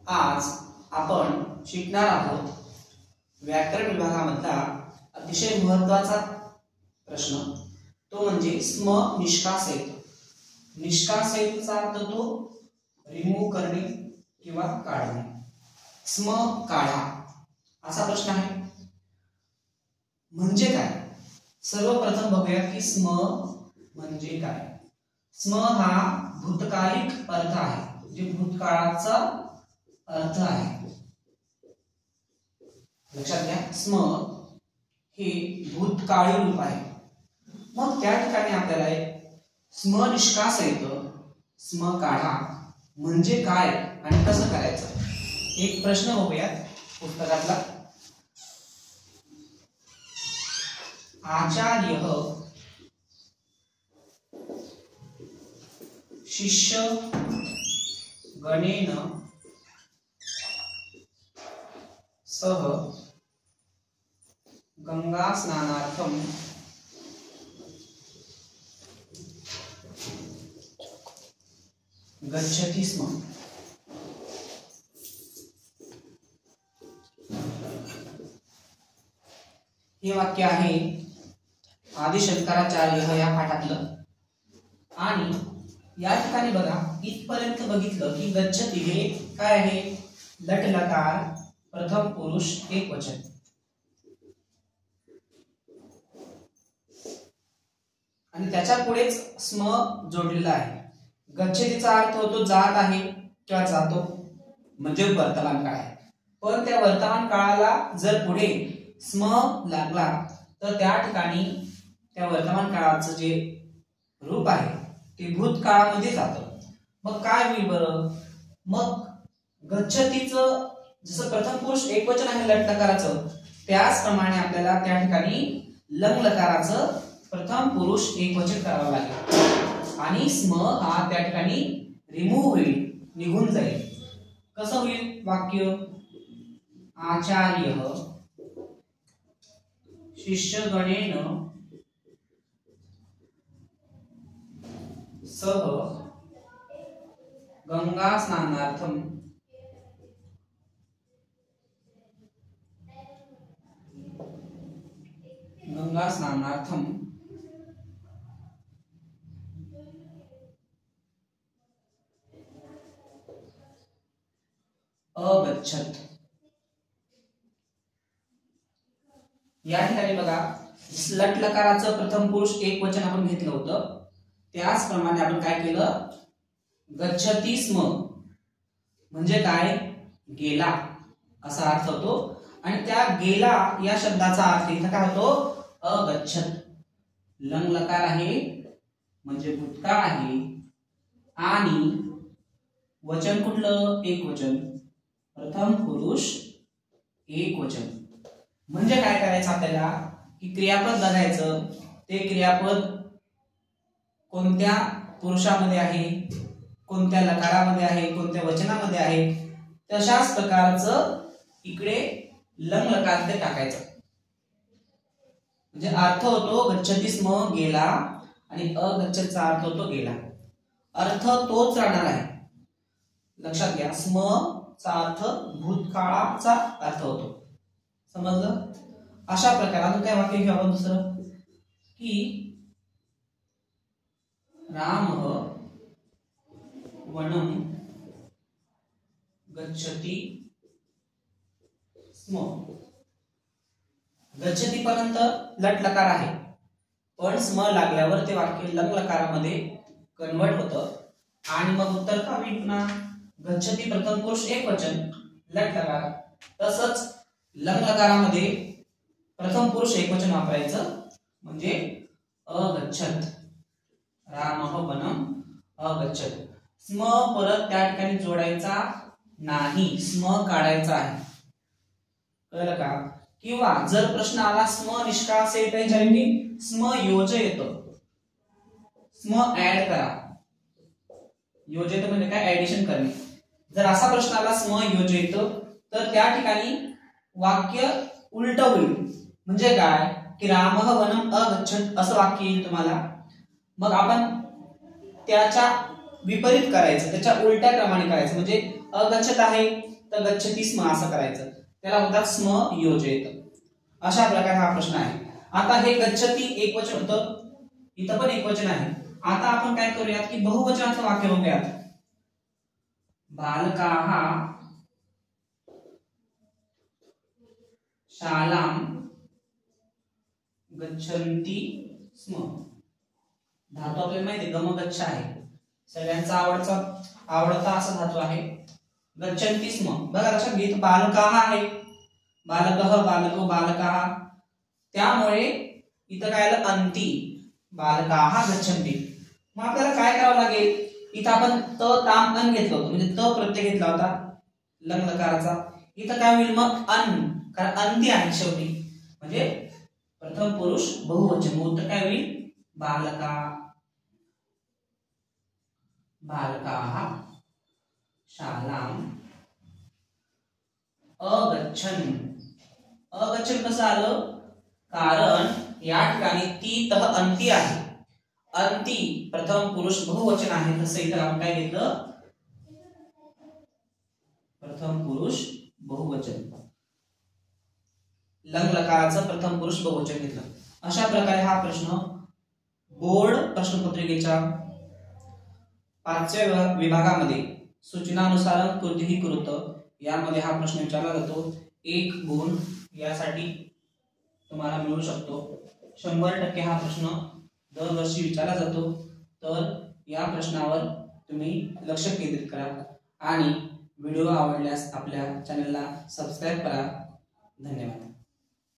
आज आपण शिकणार आहोत व्याकरण विभागामधला अतिशय महत्त्वाचा प्रश्न, तो म्हणजे स्म निष्कासयित. निष्कासयितचा अर्थ तो रिमूव्ह करणे किंवा काढणे. स्म काढा असा प्रश्न आहे. म्हणजे काय? सर्वप्रथम बघूया की स्म म्हणजे काय. स्म हा भूतकालिक अर्थ आहे, जे भूतकाळाचा अर्थ आहे. लक्षात घ्या, स्म हे भूतकाळी रूप आहे. मग त्या ठिकाणी आपल्याला स्म निष्कासयित, स्म काढा म्हणजे काय आणि कसं करायचं, एक प्रश्न बघूया पुस्तकातला. आचार्य शिष्य गणेन सह गंगा स्नानार्थम गच्छति स्म. हे वाक्य आहे आदि शंकराचार्य या पाठातलं. आणि या ठिकाणी बघा, इथपर्यंत बघितलं की गच्छति हे काय आहे, लट लकार प्रथम पुरुष एक वचन. आणि त्याच्या पुढेच स्म जोडलेला आहे. गच्छतीचा अर्थ होतो जात आहे किंवा जातो, म्हणजे वर्तमान काळ आहे. पण त्या वर्तमान काळाला जर पुढे स्म लागला तर त्या ठिकाणी त्या वर्तमान काळाचं जे रूप आहे ते भूतकाळामध्ये जातं. मग काय होईल बरं? मग गच्छतीचं जसं प्रथम पुरुष एकवचन आहे लट लकाराचं, त्याचप्रमाणे आपल्याला त्या ठिकाणी लंग लकाराचं प्रथम पुरुष एकवचन करावं लागेल. आणि स्म हा त्या ठिकाणी रिमूव्ह होईल, निघून जाईल. कसं होईल वाक्य? आचार्य शिष्यगणेन सह गंगा स्नानार्थम अगच्छत. या ठिकाणी बघा, लट लकाराचं प्रथम पुरुष एक वचन आपण घेतलं होतं, त्याचप्रमाणे आपण काय केलं, गच्छति स्म म्हणजे काय, गेला असा अर्थ होतो. आणि त्या गेला या शब्दाचा अर्थ इथं काय होतो, अगच्छत. लंग लकार आहे म्हणजे भूतकाळ आहे. आणि वचन कुठलं, एक वचन, प्रथम पुरुष एक वचन. म्हणजे काय करायचं आपल्याला की क्रियापद बघायचं, ते क्रियापद कोणत्या पुरुषामध्ये आहे, कोणत्या लकारामध्ये आहे, कोणत्या वचनामध्ये आहे. तशाच प्रकारचं इकडे लंग लकार ते टाकायचं. म्हणजे अर्थ होतो गच्छति स्म गेला, आणि अगच्छतचा अर्थ होतो गेला. अर्थ तोच राहणार आहे. लक्षात घ्या, स्म चा अर्थ भूतकाळाचा अर्थ होतो. समजलं? अशा प्रकारे काय वाक्य घेऊ आपण दुसरं, की राम वनम गच्छति स्म. गच्छति पर्यंत लट लकार आहे, पण स्म लागल्यावर ते वाक्य लंग लकारामध्ये कन्वर्ट होतं. आणि मग उत्तर का होईल पुन्हा, गच्छति प्रथम पुरुष एक वचन लट लकार, तसंच लंग लकारामध्ये प्रथम पुरुष एक वचन वापरायचं, म्हणजे अगच्छत. रामः वनम अगच्छत. स्म परत त्या ठिकाणी जोडायचा नाही, स्म काढायचा आहे. कळलं का? किंवा जर प्रश्न आला स्म निष्कासयित ऐवजी स्म योजयित, स्म ऍड करा. योजयित म्हणजे काय, ऍडिशन करणे. जर असा प्रश्न आला स्म योजयित, तर त्या ठिकाणी वाक्य उलट होईल. म्हणजे काय की रामः वनम अगच्छत असं वाक्य येईल तुम्हाला. मग आपण त्याच्या विपरीत करायचं, त्याच्या उलट्या क्रमाने करायचं. म्हणजे अगच्छत आहे तर गच्छती स्म असं करायचं, त्याला म्हणतात स्म योजयत. अशा प्रकारे हा प्रश्न आहे. आता हे गच्छती एकवचन होतं, इथं पण एकवचन आहे. आता आपण काय करूयात की बहुवचनाचं वाक्य बघूयात. बालकाः शालां गच्छन्ति स्म. धातू आपल्याला माहिती आहे गमगच्छ आहे, सगळ्यांचा आवडता असा धातू आहे. गच्छन्ति स्म बघा लक्षात घे, बालकाः आहे, बालकः बालको बालकाः, त्यामुळे इथं काय आलं अंती, बालकाः गच्छन्ति. मग आपल्याला काय करावं लागेल, इथं आपण त ताम अन घेतलं होतं, म्हणजे त प्रत्यय घेतला होता लंग लकाराचा. इथं काय होईल मग अन, कारण अंती आहे शेवटी, म्हणजे प्रथम पुरुष बहुवचन. उत्तर काय होईल बालका, बालकाः शालां अगच्छन्. अगच्छन् कसं आलं, कारण या ठिकाणी ती तह अंती आहे, अंती प्रथम पुरुष बहुवचन आहे, तसं इथं आपण काय घेतलं, प्रथम पुरुष बहुवचन, लंग लकाराचं प्रथम पुरुष बहुवचन घेतलं. अशा प्रकारे हा प्रश्न बोर्ड प्रश्नपत्रिकेच्या 5व्या विभागामध्ये सूचनानुसार कृतीही कृत यामध्ये हा प्रश्न विचारला जातो. 1 गुण यासाठी तुम्हाला मिळू शकतो. 100% हा प्रश्न दरवर्षी विचारला जातो. तर या प्रश्नावर तुम्ही लक्ष केंद्रित करा आणि व्हिडिओ आवडल्यास आपल्या चॅनलला सबस्क्राइब करा. धन्यवाद.